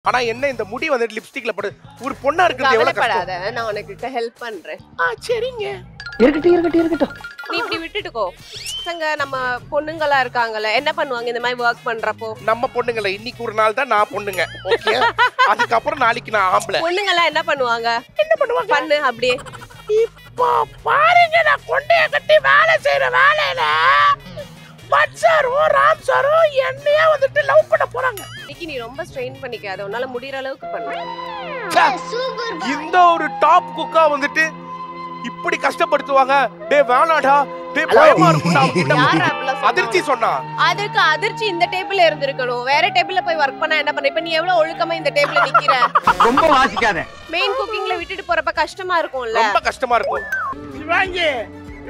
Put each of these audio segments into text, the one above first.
ஆனா என்ன இந்த முடி வந்து லிப்ஸ்டிக்ல போடு ஒரு பொண்ணா இருக்குது எவ்வளவு கஷ்டம். நான் உனக்கு ஹெல்ப் பண்றேன். சரிங்க. இருக்கட்டும். நீ இப்படி விட்டுட்டுக்கோ. சங்க நம்ம பொண்ணுங்களா இருக்காங்கல என்ன பண்ணுவாங்க இந்த மாதிரி வர்க் பண்றப்போ? நம்ம பொண்ணுங்கள இன்னைக்கு ஒரு நாள் தான் நான் பொண்ணுங்க. ஓகே. அதுக்கு அப்புறம் நாளைக்கு நான் ஆம்பளை. பொண்ணுங்களா என்ன பண்ணுவாங்க? பண்ணு அப்படியே. இப்போ பாருங்க நான் கொண்டைய கட்டி வேலை செய்யற வேலையில பட்சாரும் ராம் சாரும் என்னைய வந்துட்டு லவ் பண்ண போறாங்க. இன்னைக்கு நீ ரொம்ப ஸ்ட்ரெயின் பண்ணிக்காத. உன்னால முடியற அளவுக்கு பண்ணு. இந்த ஒரு டாப் குக்கா வந்துட்டு இப்படி கஷ்டப்படுத்துவாங்க. டேய் வேணாடா. டேய் பயமா இருக்குடா. அதிர்ச்சி சொன்னா. அதுக்கு அதிர்ச்சி இந்த டேபிள்ல இருந்திருக்கணும். வேற டேபிள்ல போய் வர்க் பண்ணா என்ன பண்ண? இப்ப நீ எவ்வளவு ஒழுக்கமா இந்த டேபிள்ல நிக்கிற? ரொம்ப வாசிக்காத. மெயின் குக்கிங்ல விட்டுட்டு போறப்ப கஷ்டமா இருக்கும்ல. ரொம்ப கஷ்டமா இருக்கும். சிவாங்கி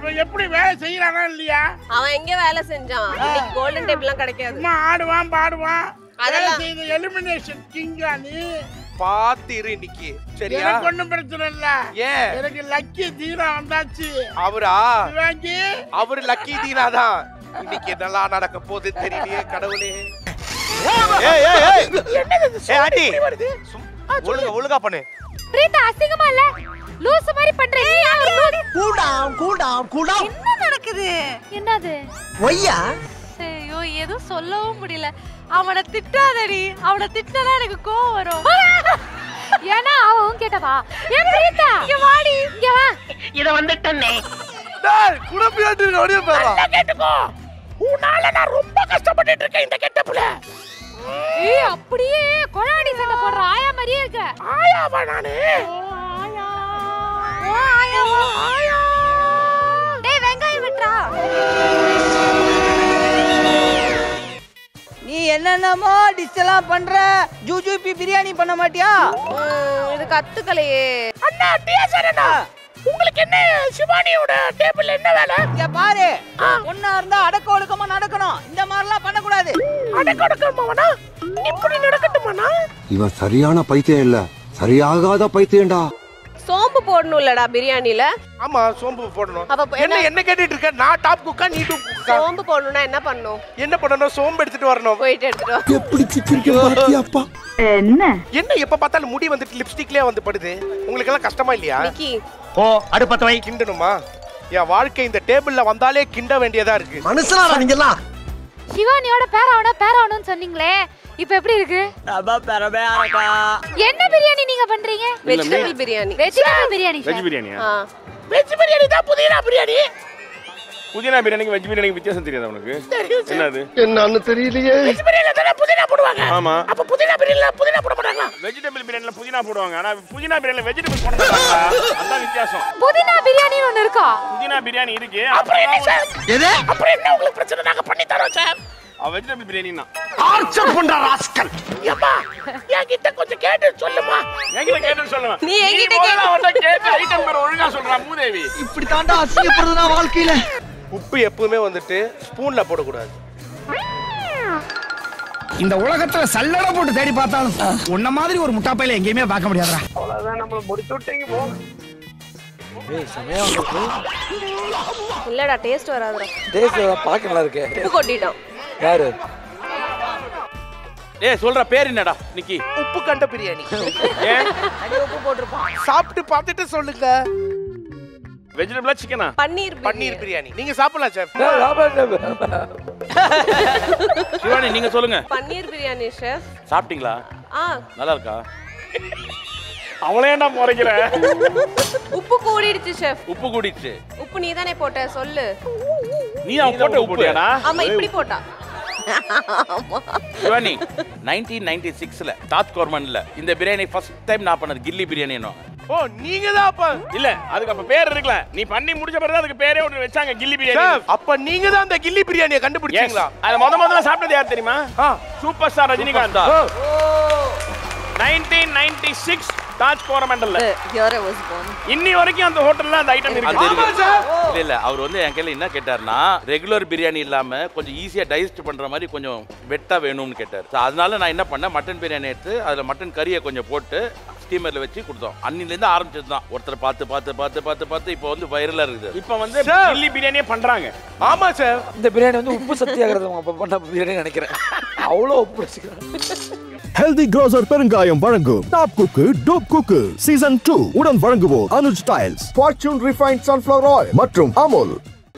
இவன் எப்படி வேலை செய்யறானா இல்லையா? அவன் எங்க வேலை செஞ்சான்? இன்னைக்கு கோல்டன் டேபிள்லாம் கிடைக்காது. சும்மா ஆடுவான் பாடுவான். அதெல்லாம் செய்த எலிமினேஷன் கிங்கா நீ. பாத்து இரு இன்னைக்கு. சரியா? எனக்கு ஒண்ணும் பிரச்சனை இல்ல. ஏன்? எனக்கு லக்கி தீரா வந்தாச்சு. அவரா? சிவாங்கி அவரு லக்கி தீனா தான். இன்னைக்கு நல்லா நடக்க போகுது தெரியலையே கடவுளே. ஏய் ஏய் ஏய். என்னது இது? ஏய் ஆண்டி. ஒழுங்கா பண்ணு. பிரீதா அசிங்கமா இல்ல? லூஸ் மாதிரி பண்றீங்க. Cool down. என்ன நடக்குது? என்னது? ஒய்யா. ஐயோ எதுவும் சொல்லவும் முடியல. அவனை திட்டாதடி. அவனை திட்டனா எனக்கு கோவம் வரும். ஏன்னா அவன் கேட்டவா? ஏ பிரீதா இங்க வாடி. இங்க வா. இத வந்துட்டனே. டேய் குடப்பியாட்டு ஓடியே போறா. கேட்டுக்கோ. உன்னால நான் ரொம்ப கஷ்டப்பட்டுட்டு இருக்கேன் இந்த கெட்டப்புல. ஏய் அப்படியே கொழாடி சண்டை போடுற ஆயா மாதிரியே இருக்க. ஆயாவா நானு? ஆயா. டேய் வெங்காயம் விட்றா. நீ என்னென்னமோ டிஷ் எல்லாம் பண்ற. ஜூஜூபி பிரியாணி பண்ண மாட்டியா? இது கத்துக்கலையே. அண்ணா டிஎஸ்ஆர்ண்ணா உங்களுக்கு என்ன சிவானியோட டேபிள்ல என்ன வேலை? இங்க பாரு. ஒண்ணா இருந்தா அடக்க ஒடுக்கமா நடக்கணும். இந்த மாதிரிலாம் பண்ண கூடாது. அடக்க ஒடுக்கமாவனா? இப்படி நடக்கட்டுமாண்ணா? இவன் சரியான பைத்தியம் இல்ல, சரியாகாத பைத்தியம்டா. சோம்பு போடணும்லடா பிரியாணில. ஆமா சோம்பு போடணும். அப்ப என்ன கேட்டிட்டு இருக்க? நான் டாப் குக்கா நீ டாப் குக்கா? சோம்பு போடணும்னா என்ன பண்ணணும்? என்ன பண்ணணும்? சோம்பு எடுத்துட்டு வரணும். போயிட்டு எடுத்துட்டு வா. எப்படி சிக்கிரிக்க பாத்தியாப்பா? என்ன எப்ப பார்த்தாலும் முடி வந்துட்டு லிப்ஸ்டிக்லயே வந்து படுது. உங்களுக்கு எல்லாம் கஷ்டமா இல்லையா? நிக்கி ஓ அடுப்பத்த வை. கிண்டணுமா? என் வாழ்க்கை இந்த டேபிள்ல வந்தாலே கிண்ட வேண்டியதா இருக்கு. மனுஷனா நீங்க எல்லாம்? சிவானியோட பேராவணும்னு சொன்னீங்களே. இப்போ எப்படி இருக்கு? என்ன பிரியாணி நீங்க பண்றீங்க? Vegetable biryani. Vegetable biryani. Veg பிரியாணியா? வெஜ் பிரியாணி தான் புதினா பிரியாணி. புதினா பிரியாணிக்கு வெஜ் பிரியாணிக்கு வித்தியாசம் தெரியாதா உனக்கு? என்னது? என்னன்னு தெரியலையே. வெஜ் பிரியாணில தான புதினா போடுவாங்க. ஆமா. அப்ப புதினா பிரியாணில புதினா போட மாட்டாங்களா? வெஜிடபிள் பிரியாணில புதினா போடுவாங்க. ஆனா புதினா பிரியாணில வெஜிடபிள் போட மாட்டாங்க. அதான் வித்தியாசம். புதினா பிரியாணி ஒன்னு இருக்கா? புதினா பிரியாணி இருக்கு. அப்புறம் என்ன சார்? எது? அப்புறம் என்ன உங்களுக்கு பிரச்சனை? நாங்க பண்ணி தரோம் சார். வெஜிடபிள் பிரியாணி தான். ஆர்ச்சர் பண்ற ராஸ்கல். ஏப்பா என்கிட்ட கொஞ்சம் கேட்டு சொல்லுமா? என்கிட்ட கேட்டு சொல்லுமா? நீ என்கிட்ட கேட்டு அவன்கிட்ட கேட்டு ஐட்டம் பேர் ஒழுங்கா சொல்றா மூதேவி. இப்படி தாண்டா அசிங்கப்படுறதுனா வாழ்க்கையில. உப்பு எப்பவுமே வந்துட்டு ஸ்பூன்ல போடக்கூடாது. இந்த உலகத்துல சல்லட போட்டு தேடி பார்த்தாலும் உன்ன மாதிரி ஒரு முட்டாப்பையில எங்கேயுமே பார்க்க முடியாதுடா. அவ்வளவுதான் நம்மள முடிச்சு விட்டீங்க போ. இல்லடா டேஸ்ட் வராதுடா. டேஸ்ட் பாக்க நல்லா இருக்கு. உப்பு கொட்டிட்டோம். யாரு? ஏய் சொல்ற பேர் என்னடா நிக்கி? உப்பு கண்ட பிரியாணி. ஏன்? நிறைய உப்பு போட்டுருப்பான். சாப்பிட்டு பார்த்துட்டு சொல்லுங்க. வெஜிடபிளா சிக்கனா? பன்னீர் பிரியாணி. நீங்க சாப்பிடலாம் செஃப். சிவானி நீங்க சொல்லுங்க. பன்னீர் பிரியாணி ஷெஃப். சாப்பிட்டீங்களா? நல்லா இருக்கா? அவளே என்ன முறைக்கிற? உப்பு கூடிடுச்சு ஷெஃப். உப்பு கூடிடுச்சு. உப்பு நீ தானே போட்ட சொல்லு. நீ போட்ட உப்புடா? ஆமா இப்படி போட்டா. சிவானி 1996ல தாஜ் கோர்மன்ல இந்த பிரியாணி ஃபர்ஸ்ட் டைம் நான் பண்ணது கில்லி பிரியாணி. ஓ நீங்க தான் அப்ப? இல்ல அதுக்கு அப்ப பேர் இருக்குல. நீ பண்ணி முடிச்ச பிறகு அதுக்கு பேரே ஒன்னு வெச்சாங்க கில்லி பிரியாணி. அப்ப நீங்க தான் அந்த கில்லி பிரியாணியை கண்டுபிடிச்சீங்களா? அது முதல்ல சாப்பிட்டது யார் தெரியுமா? Super star Rajinikanth. 1996 தாஜ் கோரமண்டல்ல. இன்னி வரைக்கும் அந்த ஹோட்டல்ல அந்த ஐட்டம் இருக்கு. இல்ல அவர் வந்து என் கையில என்ன கேட்டாருன்னா ரெகுலர் பிரியாணி இல்லாம கொஞ்சம் ஈஸியா டைஜஸ்ட் பண்ற மாதிரி கொஞ்சம் வெட்டா வேணும்னு கேட்டார். அதனால நான் என்ன பண்ணேன், மட்டன் பிரியாணி எடுத்து அதுல மட்டன் கறியை கொஞ்சம் போட்டு ஸ்டீமர்ல வச்சு கொடுத்தோம். அன்னில இருந்து ஆரம்பிச்சது தான். ஒருத்தர் பார்த்து இப்போ வந்து வைரலா இருக்குது. இப்போ வந்து சில்லி பிரியாணியே பண்றாங்க. ஆமா சார். இந்த பிரியாணி வந்து உப்பு சத்தியாகிரதம் பண்ண பிரியாணி நினைக்கிறேன். அவ்வளோ உப்பு வச்சுக்கிறேன். Healthy Grocer பெருங்காயம் வழங்கும் டாப் குக்கு டோப் குக்கு சீசன் 2 உடன் வழங்குவோர் Anuj tiles, Fortune Refined Sunflower Oil மற்றும் அமுல்.